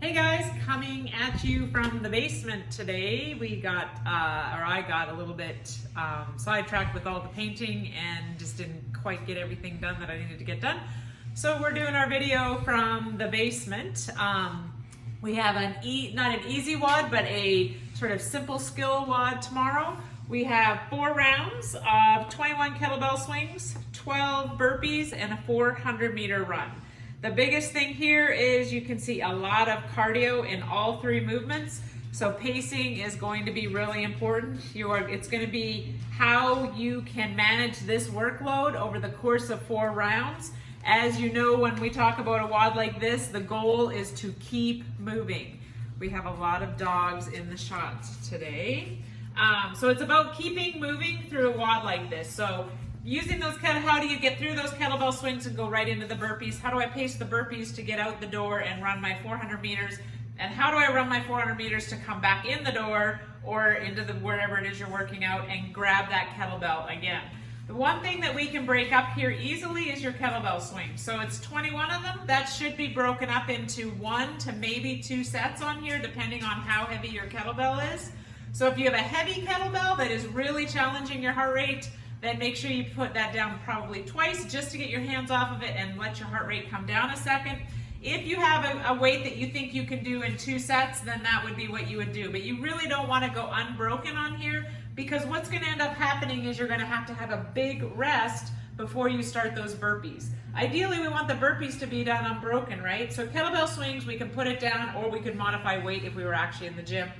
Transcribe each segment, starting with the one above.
Hey guys, coming at you from the basement today. I got a little bit sidetracked with all the painting and just didn't quite get everything done that I needed to get done. So we're doing our video from the basement. We have not an easy WOD, but a sort of simple skill WOD tomorrow. We have 4 rounds of 21 kettlebell swings, 12 burpees, and a 400-meter run. The biggest thing here is you can see a lot of cardio in all 3 movements. So pacing is going to be really important. It's going to be how you can manage this workload over the course of 4 rounds. As you know, when we talk about a WOD like this, the goal is to keep moving. We have a lot of dogs in the shot today. So it's about keeping moving through a WOD like this. So using those how do you get through those kettlebell swings and go right into the burpees? How do I pace the burpees to get out the door and run my 400 meters? And how do I run my 400 meters to come back in the door or into wherever it is you're working out and grab that kettlebell again? The one thing that we can break up here easily is your kettlebell swing. So it's 21 of them. That should be broken up into 1 to maybe 2 sets on here, depending on how heavy your kettlebell is. So if you have a heavy kettlebell that is really challenging your heart rate, then make sure you put that down probably twice just to get your hands off of it and let your heart rate come down a second. If you have a weight that you think you can do in 2 sets, then that would be what you would do. But you really don't want to go unbroken on here, because what's going to end up happening is you're going to have a big rest before you start those burpees. Ideally, we want the burpees to be done unbroken, right? So kettlebell swings, we can put it down, or we could modify weight if we were actually in the gym.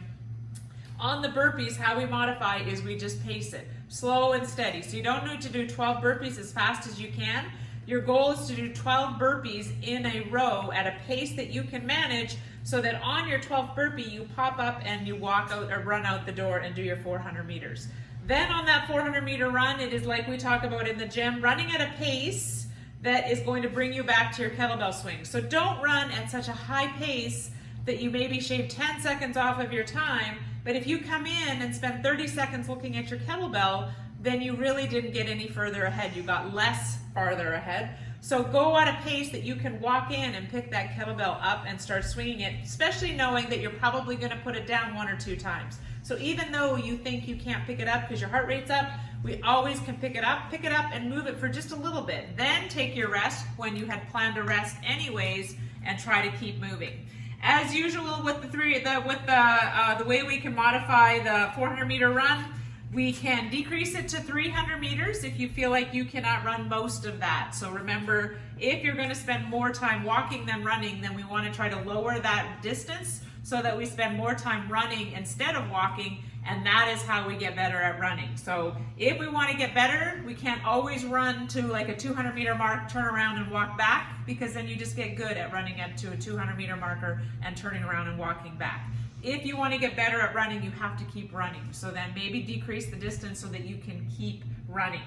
On the burpees, how we modify is we just pace it, slow and steady. So you don't need to do 12 burpees as fast as you can. Your goal is to do 12 burpees in a row at a pace that you can manage, so that on your 12th burpee, you pop up and you walk out or run out the door and do your 400 meters. Then on that 400-meter run, it is like we talk about in the gym, running at a pace that is going to bring you back to your kettlebell swing. So don't run at such a high pace that you maybe shave 10 seconds off of your time. But if you come in and spend 30 seconds looking at your kettlebell, then you really didn't get any further ahead. You got less farther ahead. So go at a pace that you can walk in and pick that kettlebell up and start swinging it, especially knowing that you're probably going to put it down 1 or 2 times. So even though you think you can't pick it up because your heart rate's up, we always can pick it up and move it for just a little bit. Then take your rest when you had planned to rest anyways and try to keep moving. As usual with the way we can modify the 400-meter run, we can decrease it to 300 meters if you feel like you cannot run most of that. So remember, if you're going to spend more time walking than running, then we want to try to lower that distance so that we spend more time running instead of walking, and that is how we get better at running. So if we want to get better, we can't always run to like a 200-meter mark, turn around and walk back, because then you just get good at running to a 200-meter marker and turning around and walking back. If you want to get better at running, you have to keep running. So then maybe decrease the distance so that you can keep running.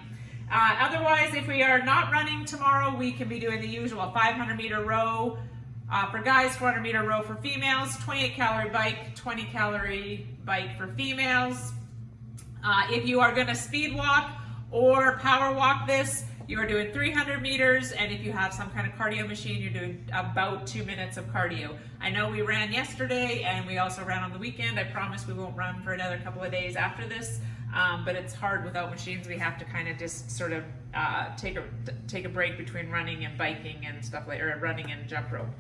Otherwise, if we are not running tomorrow, we can be doing the usual 500-meter row for guys, 400-meter row for females, 28-calorie bike, 20-calorie bike for females. If you are going to speed walk or power walk this, you are doing 300 meters, and if you have some kind of cardio machine, you're doing about 2 minutes of cardio. I know we ran yesterday, and we also ran on the weekend. I promise we won't run for another couple of days after this, but it's hard without machines. We have to kind of just sort of take a break between running and biking and stuff like, or running and jump rope.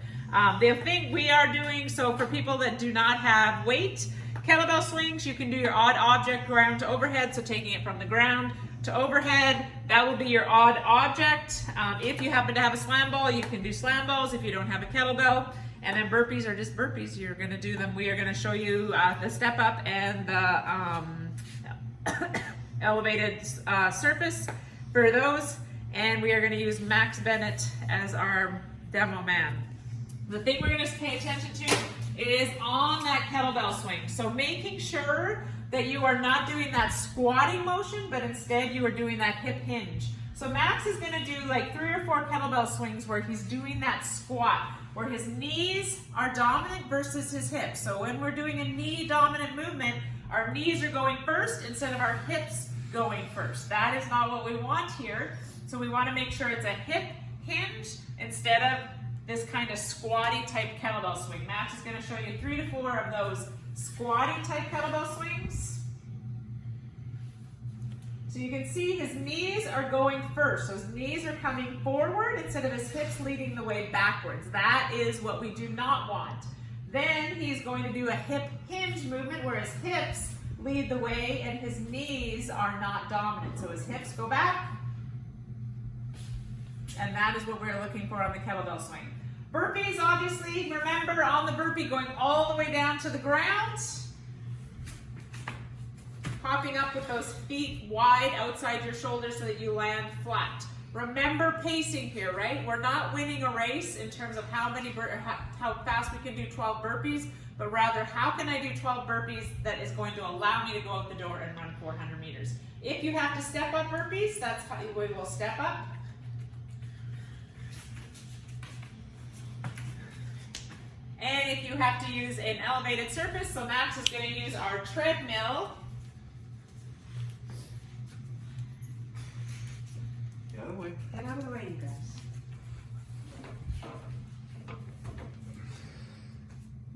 The thing we are doing, so for people that do not have weight, kettlebell swings, you can do your odd object ground to overhead, so taking it from the ground to overhead, that will be your odd object. If you happen to have a slam ball, you can do slam balls if you don't have a kettlebell. And then burpees are just burpees. You're going to do them. We are going to show you the step up and the elevated surface for those. And we are going to use Max Bennett as our demo man. The thing we're going to pay attention to is on that kettlebell swing. So making sure that you are not doing that squatting motion, but instead you are doing that hip hinge. So Max is going to do like 3 or 4 kettlebell swings where he's doing that squat, where his knees are dominant versus his hips. So when we're doing a knee dominant movement, our knees are going first instead of our hips going first. That is not what we want here. So we want to make sure it's a hip hinge instead of this kind of squatty type kettlebell swing. Max is going to show you 3 to 4 of those squatty type kettlebell swings. So you can see his knees are going first. So his knees are coming forward instead of his hips leading the way backwards. That is what we do not want. Then he's going to do a hip hinge movement where his hips lead the way and his knees are not dominant. So his hips go back. And that is what we're looking for on the kettlebell swing. Burpees, obviously, remember on the burpee going all the way down to the ground. Popping up with those feet wide outside your shoulders so that you land flat. Remember pacing here, right? We're not winning a race in terms of how fast we can do 12 burpees, but rather how can I do 12 burpees that is going to allow me to go out the door and run 400 meters. If you have to step up burpees, that's how we will step up. And if you have to use an elevated surface, so Max is going to use our treadmill. Get out of the way. Get out of the way, you guys.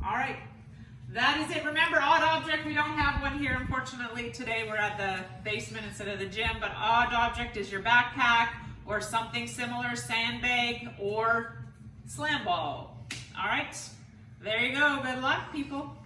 All right, that is it. Remember, odd object, we don't have one here, unfortunately. Today we're at the basement instead of the gym, but odd object is your backpack or something similar, sandbag or slam ball. All right, there you go. Good luck, people.